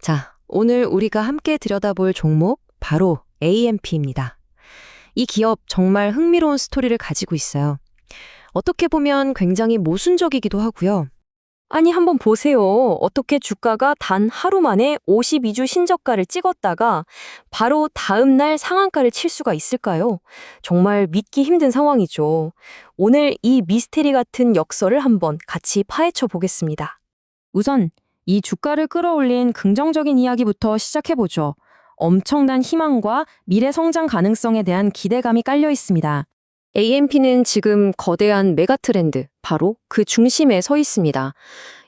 자, 오늘 우리가 함께 들여다볼 종목 바로 AMP입니다. 이 기업 정말 흥미로운 스토리를 가지고 있어요. 어떻게 보면 굉장히 모순적이기도 하고요. 아니, 한번 보세요. 어떻게 주가가 단 하루 만에 52주 신저가를 찍었다가 바로 다음 날 상한가를 칠 수가 있을까요? 정말 믿기 힘든 상황이죠. 오늘 이 미스테리 같은 역설을 한번 같이 파헤쳐 보겠습니다. 우선 이 주가를 끌어올린 긍정적인 이야기부터 시작해보죠. 엄청난 희망과 미래 성장 가능성에 대한 기대감이 깔려 있습니다. AMP는 지금 거대한 메가 트렌드, 바로 그 중심에 서 있습니다.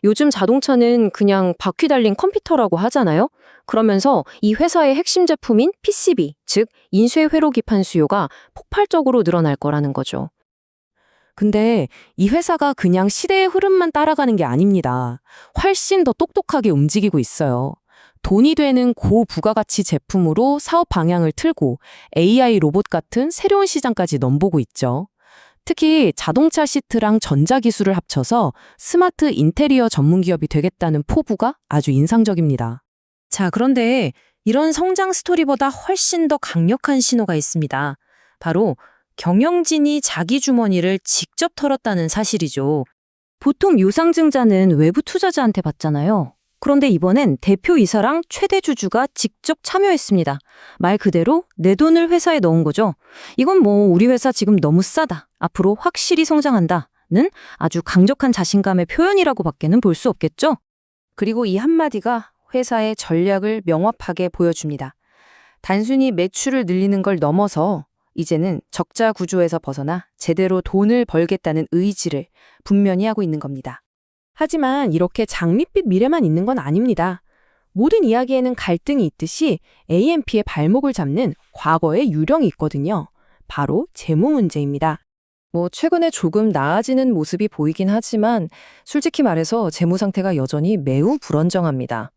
요즘 자동차는 그냥 바퀴 달린 컴퓨터라고 하잖아요. 그러면서 이 회사의 핵심 제품인 PCB, 즉 인쇄 회로 기판 수요가 폭발적으로 늘어날 거라는 거죠. 근데 이 회사가 그냥 시대의 흐름만 따라가는 게 아닙니다. 훨씬 더 똑똑하게 움직이고 있어요. 돈이 되는 고부가가치 제품으로 사업 방향을 틀고 AI 로봇 같은 새로운 시장까지 넘보고 있죠. 특히 자동차 시트랑 전자기술을 합쳐서 스마트 인테리어 전문 기업이 되겠다는 포부가 아주 인상적입니다. 자, 그런데 이런 성장 스토리보다 훨씬 더 강력한 신호가 있습니다. 바로 경영진이 자기 주머니를 직접 털었다는 사실이죠. 보통 유상증자는 외부 투자자한테 받잖아요. 그런데 이번엔 대표이사랑 최대 주주가 직접 참여했습니다. 말 그대로 내 돈을 회사에 넣은 거죠. 이건 우리 회사 지금 너무 싸다. 앞으로 확실히 성장한다는 아주 강력한 자신감의 표현이라고 밖에는 볼 수 없겠죠. 그리고 이 한마디가 회사의 전략을 명확하게 보여줍니다. 단순히 매출을 늘리는 걸 넘어서 이제는 적자 구조에서 벗어나 제대로 돈을 벌겠다는 의지를 분명히 하고 있는 겁니다. 하지만 이렇게 장밋빛 미래만 있는 건 아닙니다. 모든 이야기에는 갈등이 있듯이 AMP의 발목을 잡는 과거의 유령이 있거든요. 바로 재무 문제입니다. 최근에 조금 나아지는 모습이 보이긴 하지만 솔직히 말해서 재무 상태가 여전히 매우 불안정합니다.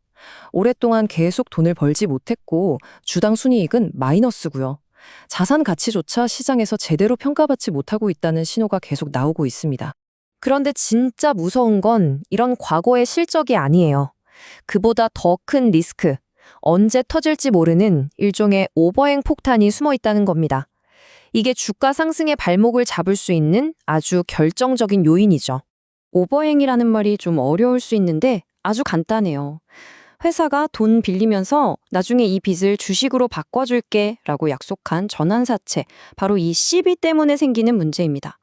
오랫동안 계속 돈을 벌지 못했고 주당 순이익은 마이너스고요. 자산 가치조차 시장에서 제대로 평가받지 못하고 있다는 신호가 계속 나오고 있습니다. 그런데 진짜 무서운 건 이런 과거의 실적이 아니에요. 그보다 더 큰 리스크, 언제 터질지 모르는 일종의 오버행 폭탄이 숨어 있다는 겁니다. 이게 주가 상승의 발목을 잡을 수 있는 아주 결정적인 요인이죠. 오버행이라는 말이 좀 어려울 수 있는데 아주 간단해요. 회사가 돈 빌리면서 나중에 이 빚을 주식으로 바꿔줄게 라고 약속한 전환사채, 바로 이 CB 때문에 생기는 문제입니다.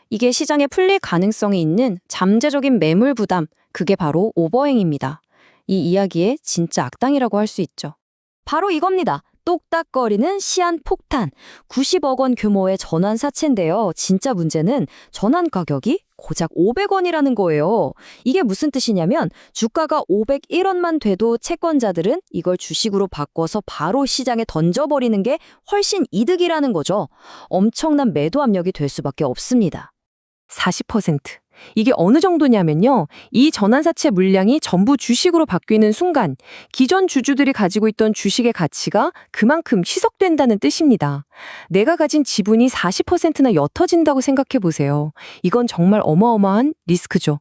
이게 시장에 풀릴 가능성이 있는 잠재적인 매물 부담, 그게 바로 오버행입니다. 이 이야기의 진짜 악당이라고 할 수 있죠. 바로 이겁니다. 똑딱거리는 시한폭탄, 90억 원 규모의 전환사채인데요. 진짜 문제는 전환 가격이 고작 500원이라는 거예요. 이게 무슨 뜻이냐면 주가가 501원만 돼도 채권자들은 이걸 주식으로 바꿔서 바로 시장에 던져버리는 게 훨씬 이득이라는 거죠. 엄청난 매도 압력이 될 수밖에 없습니다. 40%. 이게 어느 정도냐면요. 이 전환사채 물량이 전부 주식으로 바뀌는 순간 기존 주주들이 가지고 있던 주식의 가치가 그만큼 희석된다는 뜻입니다. 내가 가진 지분이 40%나 옅어진다고 생각해 보세요. 이건 정말 어마어마한 리스크죠.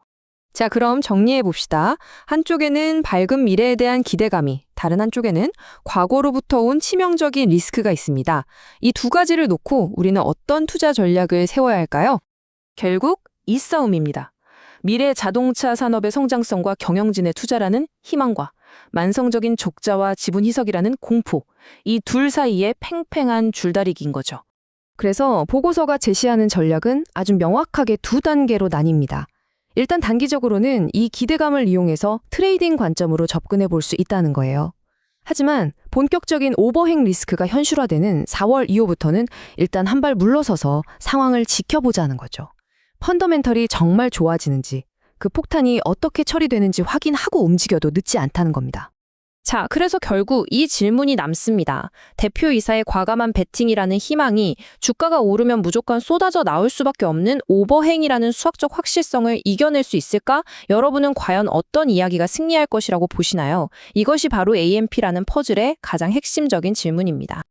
자, 그럼 정리해 봅시다. 한쪽에는 밝은 미래에 대한 기대감이, 다른 한쪽에는 과거로부터 온 치명적인 리스크가 있습니다. 이 두 가지를 놓고 우리는 어떤 투자 전략을 세워야 할까요? 결국 이 싸움입니다. 미래 자동차 산업의 성장성과 경영진의 투자라는 희망과 만성적인 적자와 지분 희석이라는 공포, 이 둘 사이에 팽팽한 줄다리기인 거죠. 그래서 보고서가 제시하는 전략은 아주 명확하게 두 단계로 나뉩니다. 일단 단기적으로는 이 기대감을 이용해서 트레이딩 관점으로 접근해 볼 수 있다는 거예요. 하지만 본격적인 오버행 리스크가 현실화되는 4월 이후부터는 일단 한 발 물러서서 상황을 지켜보자는 거죠. 펀더멘털이 정말 좋아지는지, 그 폭탄이 어떻게 처리되는지 확인하고 움직여도 늦지 않다는 겁니다. 자, 그래서 결국 이 질문이 남습니다. 대표이사의 과감한 베팅이라는 희망이 주가가 오르면 무조건 쏟아져 나올 수밖에 없는 오버행이라는 수학적 확실성을 이겨낼 수 있을까? 여러분은 과연 어떤 이야기가 승리할 것이라고 보시나요? 이것이 바로 AMP라는 퍼즐의 가장 핵심적인 질문입니다.